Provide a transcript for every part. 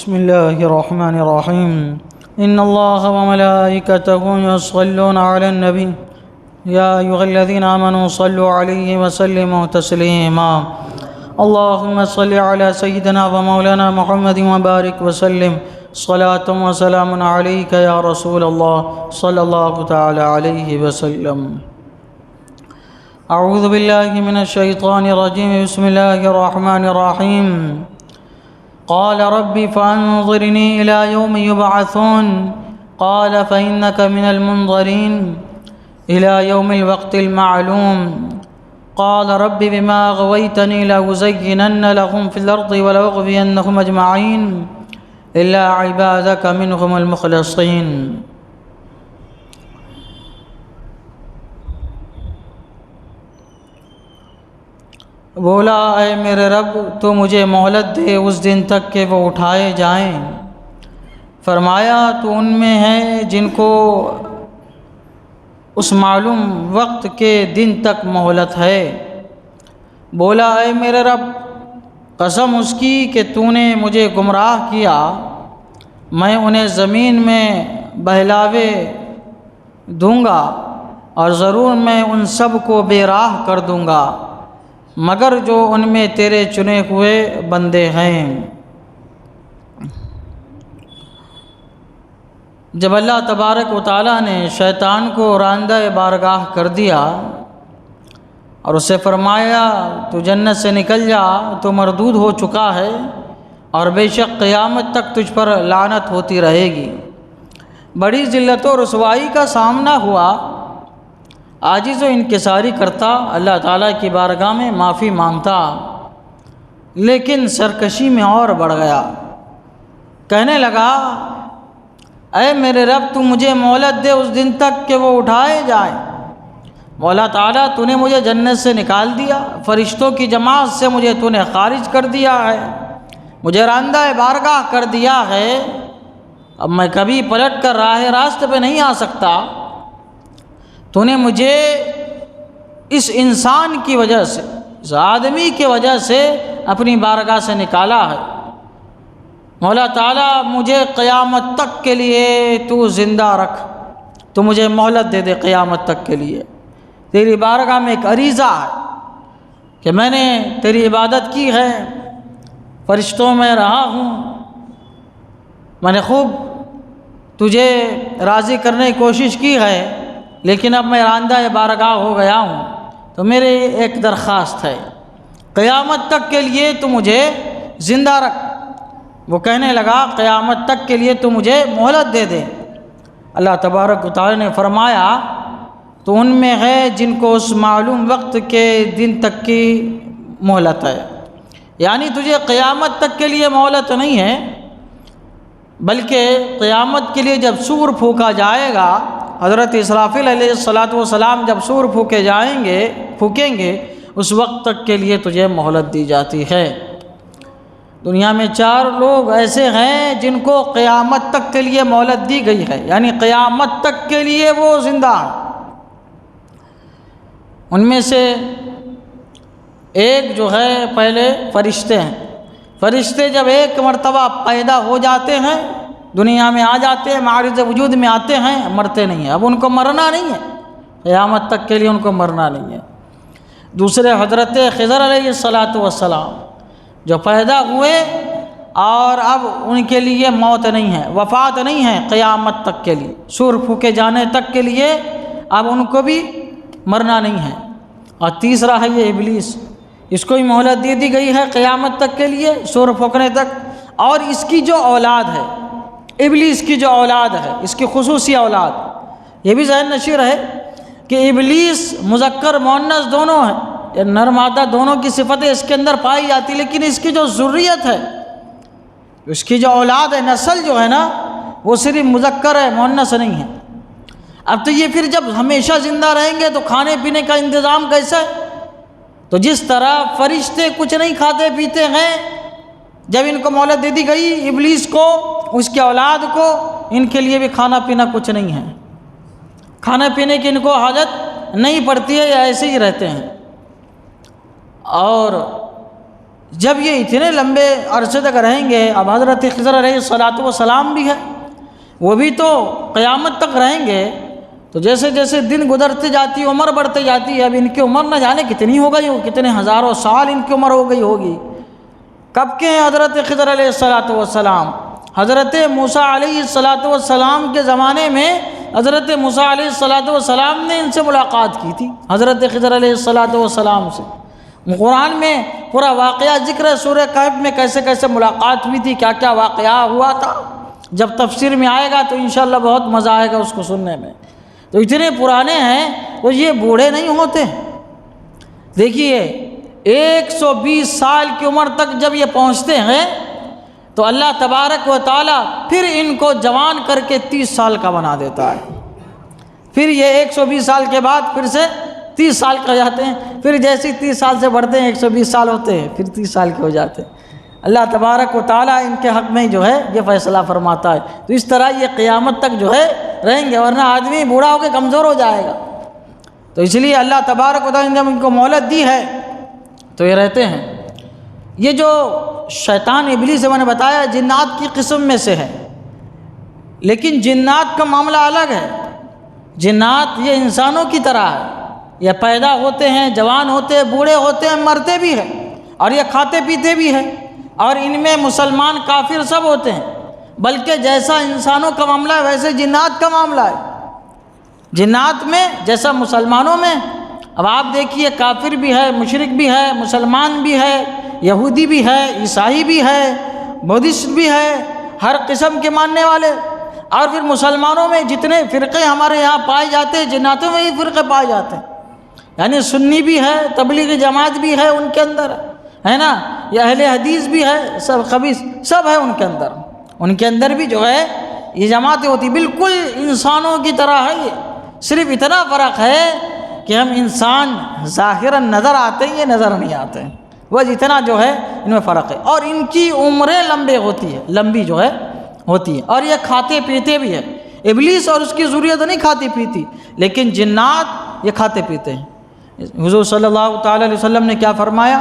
بسم الله الرحمن الرحيم إن الله وملائكته يصلون على النبي يا أيها الذين آمنوا صلوا عليه وسلموا تسليما اللهم صل على سيدنا ومولانا محمد وبارك وسلم صلاة وسلام عليك يا رسول الله صلى الله تعالى عليه وسلم. أعوذ بالله من الشيطان الرجيم بسم الله الرحمن الرحيم. قال رب فأنظرني إلى يوم يبعثون قال فإنك من المنظرين إلى يوم الوقت المعلوم. قال رب بما أغويتني لأزينن لهم في الأرض ولأغوينهم أجمعين إلا عبادك منهم المخلصين. بولا اے میرے رب تو مجھے مہلت دے اس دن تک کہ وہ اٹھائے جائیں. فرمایا تو ان میں ہے جن کو اس معلوم وقت کے دن تک مہلت ہے. بولا اے میرے رب قسم اس کی کہ تو نے مجھے گمراہ کیا میں انہیں زمین میں بہلاوے دوں گا اور ضرور میں ان سب کو بے راہ کر دوں گا مگر جو ان میں تیرے چنے ہوئے بندے ہیں. جب اللہ تبارک و تعالیٰ نے شیطان کو راندہ بارگاہ کر دیا اور اسے فرمایا تو جنت سے نکل جا تو مردود ہو چکا ہے اور بے شک قیامت تک تجھ پر لعنت ہوتی رہے گی. بڑی ذلت و رسوائی کا سامنا ہوا. عاجز و انکساری کرتا اللہ تعالیٰ کی بارگاہ میں معافی مانگتا لیکن سرکشی میں اور بڑھ گیا. کہنے لگا اے میرے رب تو مجھے مہلت دے اس دن تک کہ وہ اٹھائے جائیں. مولا تعالیٰ تو نے مجھے جنت سے نکال دیا فرشتوں کی جماعت سے مجھے تو نے خارج کر دیا ہے مجھے راندہ بارگاہ کر دیا ہے. اب میں کبھی پلٹ کر راست پہ نہیں آ سکتا. تو نے مجھے اس انسان کی وجہ سے اس آدمی کی وجہ سے اپنی بارگاہ سے نکالا ہے. مولا تعالیٰ مجھے قیامت تک کے لیے تو زندہ رکھ تو مجھے مہلت دے دے قیامت تک کے لیے. تیری بارگاہ میں ایک عریضہ ہے کہ میں نے تیری عبادت کی ہے فرشتوں میں رہا ہوں میں نے خوب تجھے راضی کرنے کی کوشش کی ہے لیکن اب میں راندہ بارگاہ ہو گیا ہوں تو میرے ایک درخواست ہے قیامت تک کے لیے تو مجھے زندہ رکھ. وہ کہنے لگا قیامت تک کے لیے تو مجھے مہلت دے دے. اللہ تبارک و تعالی نے فرمایا تو ان میں ہے جن کو اس معلوم وقت کے دن تک کی مہلت ہے. یعنی تجھے قیامت تک کے لیے مہلت نہیں ہے بلکہ قیامت کے لیے جب سور پھونکا جائے گا حضرت اسرافیل علیہ السلام جب سور پھونکیں گے اس وقت تک کے لیے تجھے مہلت دی جاتی ہے. دنیا میں 4 لوگ ایسے ہیں جن کو قیامت تک کے لیے مہلت دی گئی ہے یعنی قیامت تک کے لیے وہ زندہ ہیں. ان میں سے ایک جو ہے پہلے فرشتے ہیں. فرشتے جب ایک مرتبہ پیدا ہو جاتے ہیں دنیا میں آ جاتے ہیں معرض وجود میں آتے ہیں مرتے نہیں ہیں. اب ان کو مرنا نہیں ہے قیامت تک کے لیے ان کو مرنا نہیں ہے. دوسرے حضرت خضر علیہ السلام جو پیدا ہوئے اور اب ان کے لیے موت نہیں ہے وفات نہیں ہے قیامت تک کے لیے سور پھونکے جانے تک کے لیے اب ان کو بھی مرنا نہیں ہے. اور تیسرا ہے یہ ابلیس اس کو بھی مہلت دے دی گئی ہے قیامت تک کے لیے سور پھونکنے تک. اور اس کی جو اولاد ہے ابلیس کی جو اولاد ہے اس کی خصوصی اولاد یہ بھی ذہن نشین ہے کہ ابلیس مذکر مؤنث دونوں ہیں یہ نر مادہ دونوں کی صفتیں اس کے اندر پائی جاتی لیکن اس کی جو ذریت ہے اس کی جو اولاد ہے نسل جو ہے نا وہ صرف مذکر ہے مؤنث نہیں ہے. اب تو یہ پھر جب ہمیشہ زندہ رہیں گے تو کھانے پینے کا انتظام کیسا ہے. تو جس طرح فرشتے کچھ نہیں کھاتے پیتے ہیں جب ان کو مہلت دے دی گئی ابلیس کو اس کی اولاد کو ان کے لیے بھی کھانا پینا کچھ نہیں ہے کھانے پینے کی ان کو حاجت نہیں پڑتی ہے یا ایسے ہی رہتے ہیں. اور جب یہ اتنے لمبے عرصے تک رہیں گے، اب حضرت خضر علیہ الصلاۃ والسلام بھی ہے، وہ بھی تو قیامت تک رہیں گے، تو جیسے جیسے دن گزرتے جاتی، عمر بڑھتے جاتی ہے، اب ان کی عمر نہ جانے کتنی ہو گئی ہو، کتنے ہزاروں سال ان کی عمر ہو گئی ہوگی۔ کب کے ہیں حضرت خضر علیہ الصلاۃ والسلام؟ حضرت موسیٰ علیہ الصلاۃ والسلام کے زمانے میں حضرت موسیٰ علیہ الصلاۃ والسلام نے ان سے ملاقات کی تھی، حضرت خضر علیہ الصلاۃ والسلام سے۔ قرآن میں پورا واقعہ ذکر ہے، سورہ کہف میں کیسے کیسے ملاقات ہوئی تھی، کیا کیا واقعہ ہوا تھا۔ جب تفسیر میں آئے گا تو انشاءاللہ بہت مزہ آئے گا اس کو سننے میں۔ تو اتنے پرانے ہیں تو یہ بوڑھے نہیں ہوتے۔ دیکھیے 120 سال کی عمر تک جب یہ پہنچتے ہیں تو اللہ تبارک و تعالیٰ پھر ان کو جوان کر کے 30 سال کا بنا دیتا ہے۔ پھر یہ 120 سال کے بعد پھر سے 30 سال کے ہو جاتے ہیں، پھر جیسے 30 سال سے بڑھتے ہیں 120 سال ہوتے ہیں، پھر 30 سال کے ہو جاتے ہیں۔ اللہ تبارک و تعالیٰ ان کے حق میں جو ہے یہ فیصلہ فرماتا ہے۔ تو اس طرح یہ قیامت تک جو ہے رہیں گے، ورنہ آدمی بوڑھا ہو کے کمزور ہو جائے گا۔ تو اس لیے اللہ تبارک و تعالیٰ نے جب ان کو مہلت دی ہے تو یہ رہتے ہیں۔ یہ جو شیطان ابلیس سے میں نے بتایا جنات کی قسم میں سے ہے، لیکن جنات کا معاملہ الگ ہے۔ جنات یہ انسانوں کی طرح ہے، یہ پیدا ہوتے ہیں، جوان ہوتے ہیں، بوڑھے ہوتے ہیں، مرتے بھی ہیں، اور یہ کھاتے پیتے بھی ہیں، اور ان میں مسلمان کافر سب ہوتے ہیں۔ بلکہ جیسا انسانوں کا معاملہ ہے ویسے جنات کا معاملہ ہے۔ جنات میں جیسا مسلمانوں میں، اب آپ دیکھیے کافر بھی ہے، مشرک بھی ہے، مسلمان بھی ہے، یہودی بھی ہے، عیسائی بھی ہے، بدھسٹ بھی ہے، ہر قسم کے ماننے والے۔ اور پھر مسلمانوں میں جتنے فرقے ہمارے یہاں پائے جاتے ہیں، جناتوں میں ہی فرقے پائے جاتے ہیں، یعنی سنی بھی ہے، تبلیغی جماعت بھی ہے ان کے اندر، ہے نا، یہ اہل حدیث بھی ہے، سب خبیث سب ہے ان کے اندر۔ ان کے اندر بھی جو ہے یہ جماعتیں ہوتی، بالکل انسانوں کی طرح ہے۔ یہ صرف اتنا فرق ہے کہ ہم انسان ظاہراً نظر آتے ہیں، یہ نظر نہیں آتے، وہ اتنا جو ہے ان میں فرق ہے۔ اور ان کی عمریں لمبے ہوتی ہے، لمبی جو ہے ہوتی ہے، اور یہ کھاتے پیتے بھی ہے۔ ابلیس اور اس کی ذریت نہیں کھاتی پیتی، لیکن جنات یہ کھاتے پیتے ہیں۔ حضور صلی اللہ تعالیٰ علیہ وسلم نے کیا فرمایا؟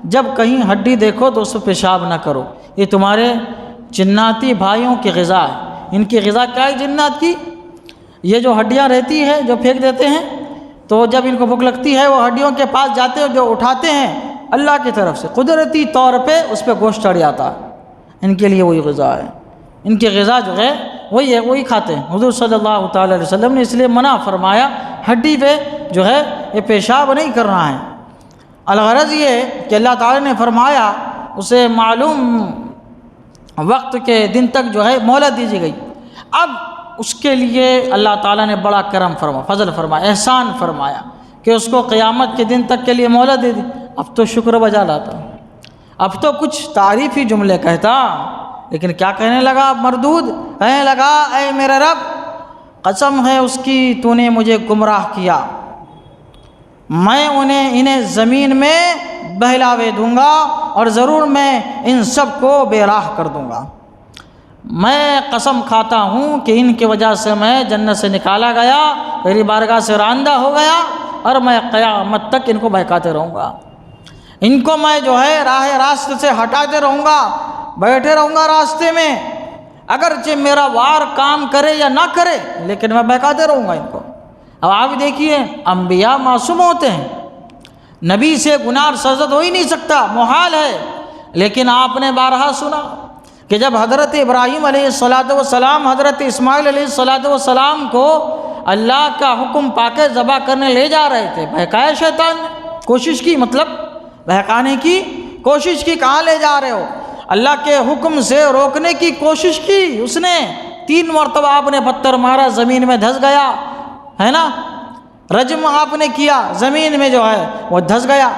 جب کہیں ہڈی دیکھو تو اس پہ پیشاب نہ کرو، یہ تمہارے جناتی بھائیوں کی غذا ہے۔ ان کی غذا کیا ہے جنات کی؟ یہ جو ہڈیاں رہتی ہے جو پھینک دیتے ہیں، تو جب ان کو بھوک لگتی ہے وہ ہڈیوں کے پاس جاتے ہیں، جو اٹھاتے ہیں اللہ کی طرف سے قدرتی طور پہ اس پہ گوشت چڑھ جاتا ہے، ان کے لیے وہی غذا ہے۔ ان کی غذا جو ہے وہی ہے، وہی کھاتے ہیں۔ حضور صلی اللہ تعالیٰ علیہ وسلم نے اس لیے منع فرمایا ہڈی پہ جو ہے یہ پیشاب نہیں کرنا ہے۔ الغرض یہ کہ اللہ تعالیٰ نے فرمایا اسے معلوم وقت کے دن تک جو ہے مہلت دیجی گئی۔ اب اس کے لیے اللہ تعالیٰ نے بڑا کرم فرمایا، فضل فرمایا، احسان فرمایا کہ اس کو قیامت کے دن تک کے لیے مہلت دے دی۔ اب تو شکر بجا لاتا، اب تو کچھ تعریفی جملے کہتا، لیکن کیا کہنے لگا؟ مردود کہنے لگا اے میرے رب، قسم ہے اس کی تو نے مجھے گمراہ کیا، میں انہیں زمین میں بہلاوے دوں گا اور ضرور میں ان سب کو بے راہ کر دوں گا۔ میں قسم کھاتا ہوں کہ ان کی وجہ سے میں جنت سے نکالا گیا، میری بارگاہ سے راندہ ہو گیا، اور میں قیامت تک ان کو بہکاتے رہوں گا، ان کو میں جو ہے راہ راستے سے ہٹاتے رہوں گا، بیٹھے رہوں گا راستے میں، اگرچہ میرا وار کام کرے یا نہ کرے لیکن میں بہکاتے رہوں گا ان کو۔ اب آپ دیکھیے انبیاء معصوم ہوتے ہیں، نبی سے گناہ سرزد ہو ہی نہیں سکتا، محال ہے، لیکن آپ نے بارہا سنا کہ جب حضرت ابراہیم علیہ السلام حضرت اسماعیل علیہ السلام کو اللہ کا حکم پا کے ذبح کرنے لے جا رہے تھے، بہکایا شیطان نے، کوشش کی، مطلب بہکانے کی کوشش کی، کہاں لے جا رہے ہو؟ اللہ کے حکم سے روکنے کی کوشش کی اس نے، 3 مرتبہ آپ نے پتھر مارا، زمین میں دھس گیا، ہے نا، رجم آپ نے کیا، زمین میں جو ہے وہ دھس گیا۔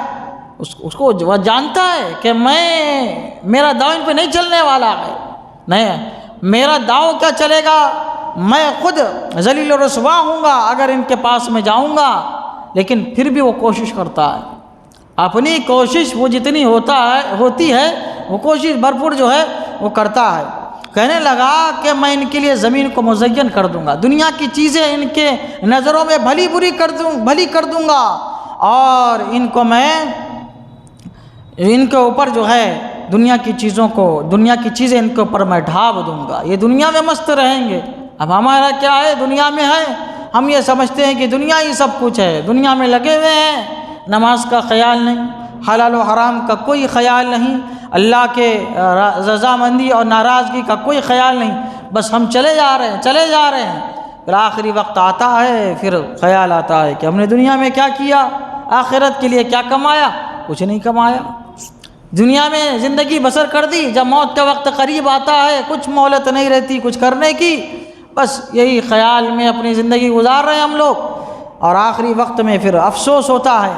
اس کو وہ جانتا ہے کہ میرا داؤ ان پہ نہیں چلنے والا ہے، نہیں میرا داؤ کیا چلے گا، میں خود ذلیل و رسوا ہوں گا اگر ان کے پاس میں جاؤں گا، لیکن پھر بھی وہ کوشش کرتا ہے، اپنی کوشش وہ جتنی ہوتی ہے وہ کوشش بھرپور جو ہے وہ کرتا ہے۔ کہنے لگا کہ میں ان کے لیے زمین کو مزین کر دوں گا، دنیا کی چیزیں ان کے نظروں میں بھلی کر دوں گا، اور ان کو میں ان کے اوپر جو ہے دنیا کی چیزوں کو، دنیا کی چیزیں ان کے اوپر میں ڈھا دوں گا، یہ دنیا میں مست رہیں گے۔ اب ہمارا کیا ہے، دنیا میں ہے، ہم یہ سمجھتے ہیں کہ دنیا ہی سب کچھ ہے، دنیا میں لگے ہوئے ہیں، نماز کا خیال نہیں، حلال و حرام کا کوئی خیال نہیں، اللہ کے رضامندی اور ناراضگی کا کوئی خیال نہیں، بس ہم چلے جا رہے ہیں۔ پھر آخری وقت آتا ہے، پھر خیال آتا ہے کہ ہم نے دنیا میں کیا کیا، آخرت کے لیے کیا کمایا، کچھ نہیں کمایا، دنیا میں زندگی بسر کر دی، جب موت کا وقت قریب آتا ہے کچھ مہلت نہیں رہتی کچھ کرنے کی، بس یہی خیال میں اپنی زندگی گزار رہے ہیں ہم لوگ، اور آخری وقت میں پھر افسوس ہوتا ہے۔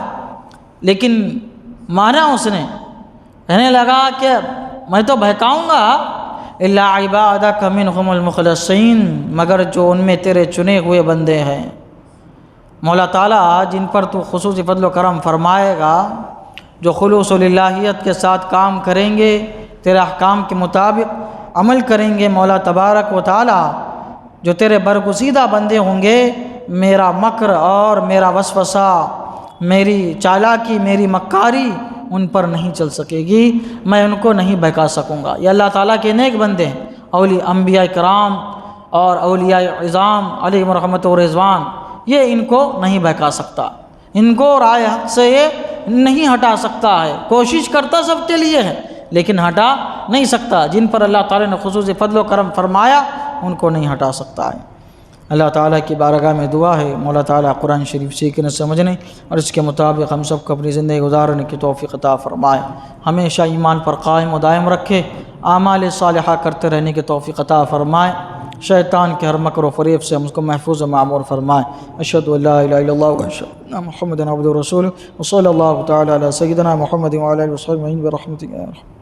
لیکن مانا اس نے، کہنے لگا کہ میں تو بہکاؤں گا، الا عبادک منہم المخلصین، مگر جو ان میں تیرے چنے ہوئے بندے ہیں، مولا تعالیٰ جن پر تو خصوصی فضل و کرم فرمائے گا، جو خلوص و للہیت کے ساتھ کام کریں گے، تیرے احکام کے مطابق عمل کریں گے، مولا تبارک و تعالیٰ جو تیرے برگزیدہ بندے ہوں گے، میرا مکر اور میرا وسوسہ، میری چالاکی، میری مکاری ان پر نہیں چل سکے گی، میں ان کو نہیں بہکا سکوں گا۔ یہ اللہ تعالیٰ کے نیک بندے ہیں، انبیاء کرام اور اولیاء عظام علیہم رحمت و رضوان، یہ ان کو نہیں بہکا سکتا، ان کو رائے حق سے یہ نہیں ہٹا سکتا ہے، کوشش کرتا سب کے لیے ہے لیکن ہٹا نہیں سکتا، جن پر اللہ تعالیٰ نے خصوصی فضل و کرم فرمایا ان کو نہیں ہٹا سکتا ہے۔ اللہ تعالیٰ کی بارگاہ میں دعا ہے مولا تعالیٰ قرآن شریف سیکھنے سمجھنے اور اس کے مطابق ہم سب کو اپنی زندگی گزارنے کی توفیق عطا فرمائے، ہمیشہ ایمان پر قائم و دائم رکھے، اعمال صالحہ کرتے رہنے کی توفیق عطا فرمائے، شیطان کے ہر مکر و فریب سے ہم اس کو محفوظ و معمور فرمائے۔ اشہد ان لا الہ الا اللہ واشہد ان محمدا عبدہ ورسولہ، وصلی اللہ تعالی علی سیدنا محمد وعلی آلہ وصحبہ اجمعین برحمتک یا ارحم۔